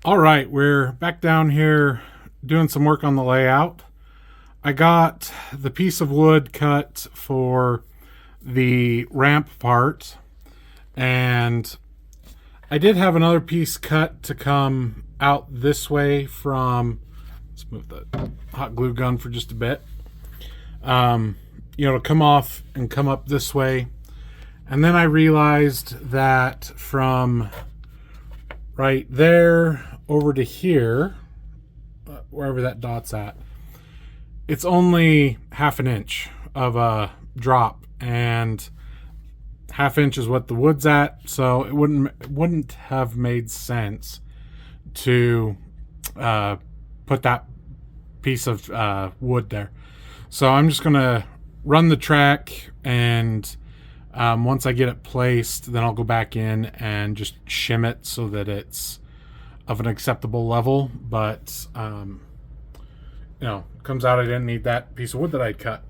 All right, we're back down here doing some work on the layout. I got the piece of wood cut for the ramp part, and I did have another piece cut to come out this way from, let's move the hot glue gun for just a bit, to come off and come up this way. And then I realized that from right there over to here, wherever that dot's at, it's only half an inch of a drop, and half inch is what the wood's at, so it wouldn't have made sense to put that piece of wood there. So I'm just gonna run the track, and once I get it placed, then I'll go back in and just shim it so that it's of an acceptable level. But comes out I didn't need that piece of wood that I'd cut.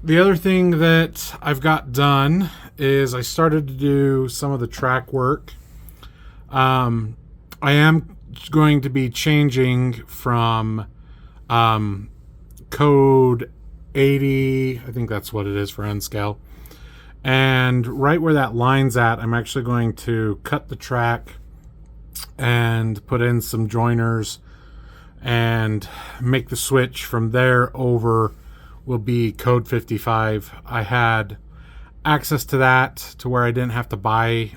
The other thing that I've got done is I started to do some of the track work. I am going to be changing from code 80, I think that's what it is for nscale. And right where that line's at, I'm actually going to cut the track and put in some joiners and make the switch from there over will be code 55. I had access to that to where I didn't have to buy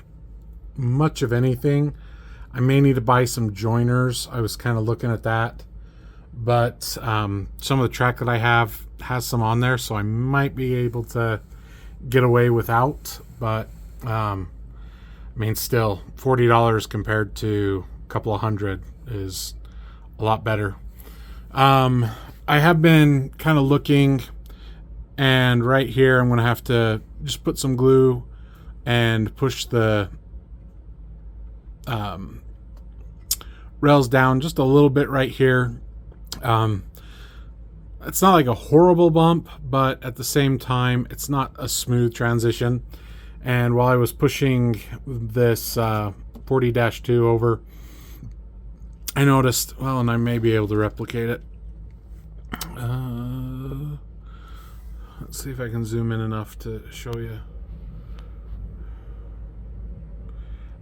much of anything. I may need to buy some joiners. I was kind of looking at that, but some of the track that I have has some on there, so I might be able to get away without. But still $40 compared to a couple of hundred is a lot better. I have been kind of looking, and right here I'm going to have to just put some glue and push the rails down just a little bit right here. It's not like a horrible bump, but at the same time, it's not a smooth transition. And while I was pushing this 40-2 over, I noticed, well, and I may be able to replicate it. Let's see if I can zoom in enough to show you.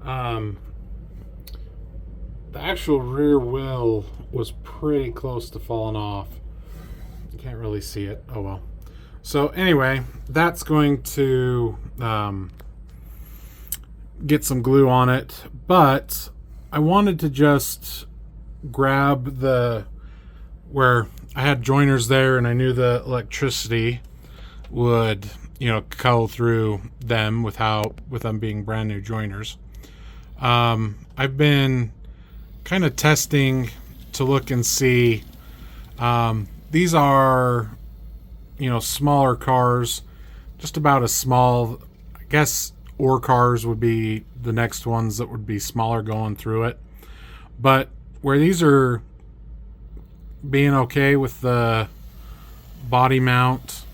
The actual rear wheel was pretty close to falling off. You can't really see it. Oh well. So anyway, that's going to get some glue on it, but I wanted to just grab where I had joiners there, and I knew the electricity would go through them with them being brand new joiners. I've been kind of testing to look and see. These are smaller cars, just about as small. I guess ore cars would be the next ones that would be smaller going through it. But where these are being okay with the body mount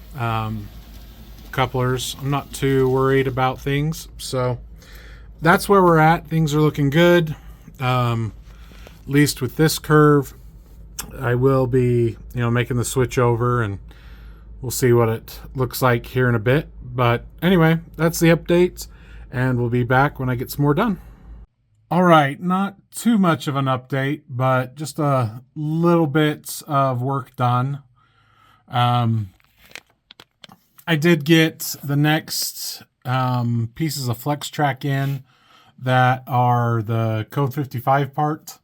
couplers, I'm not too worried about things. So that's where we're at. Things are looking good. At least with this curve, I will be making the switch over, and we'll see what it looks like here in a bit. But anyway, that's the updates, and we'll be back when I get some more done. All right, not too much of an update, but just a little bit of work done. I did get the next pieces of flex track in that are the code 55 part.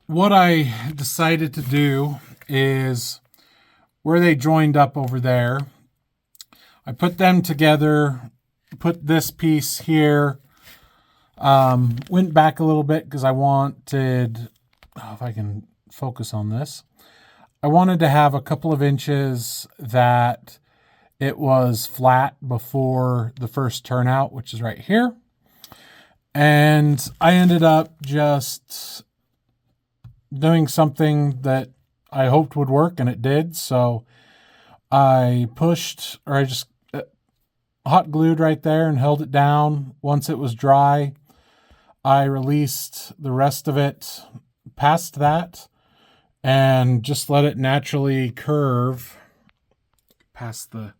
What I decided to do is where they joined up over there, I put them together, put this piece here, went back a little bit because I wanted, if I can focus on this, I wanted to have a couple of inches that it was flat before the first turnout, which is right here. And I ended up just doing something that I hoped would work, and it did. So I just hot glued right there and held it down. Once it was dry, I released the rest of it past that and just let it naturally curve past the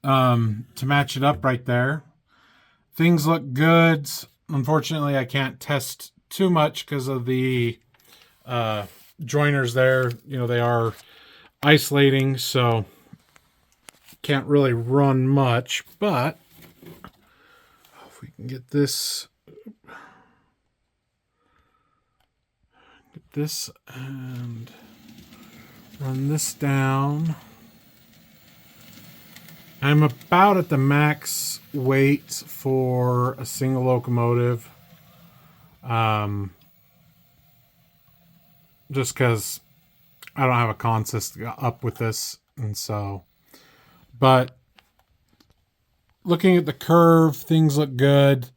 to match it up right there. Things look good. Unfortunately, I can't test too much because of the joiners there. You know, they are isolating, so can't really run much. But if we can get this and run this down. I'm about at the max weight for a single locomotive. Just because I don't have a consist up with this. And so, but looking at the curve, things look good.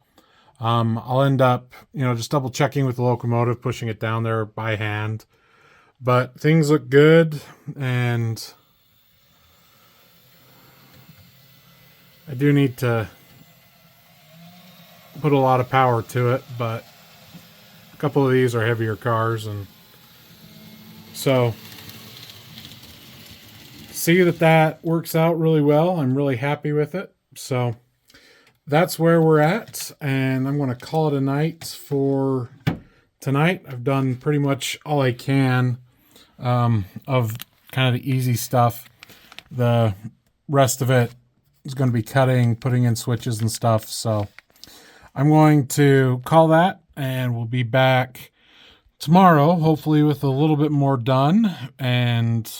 I'll end up, just double checking with the locomotive, pushing it down there by hand. But things look good, and I do need to put a lot of power to it, but a couple of these are heavier cars, and so see that works out really well. I'm really happy with it. So that's where we're at, and I'm going to call it a night for tonight. I've done pretty much all I can of kind of the easy stuff. The rest of it is going to be cutting, putting in switches and stuff. So I'm going to call that, and we'll be back tomorrow, hopefully with a little bit more done and,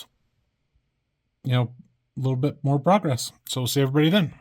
a little bit more progress. So we'll see everybody then.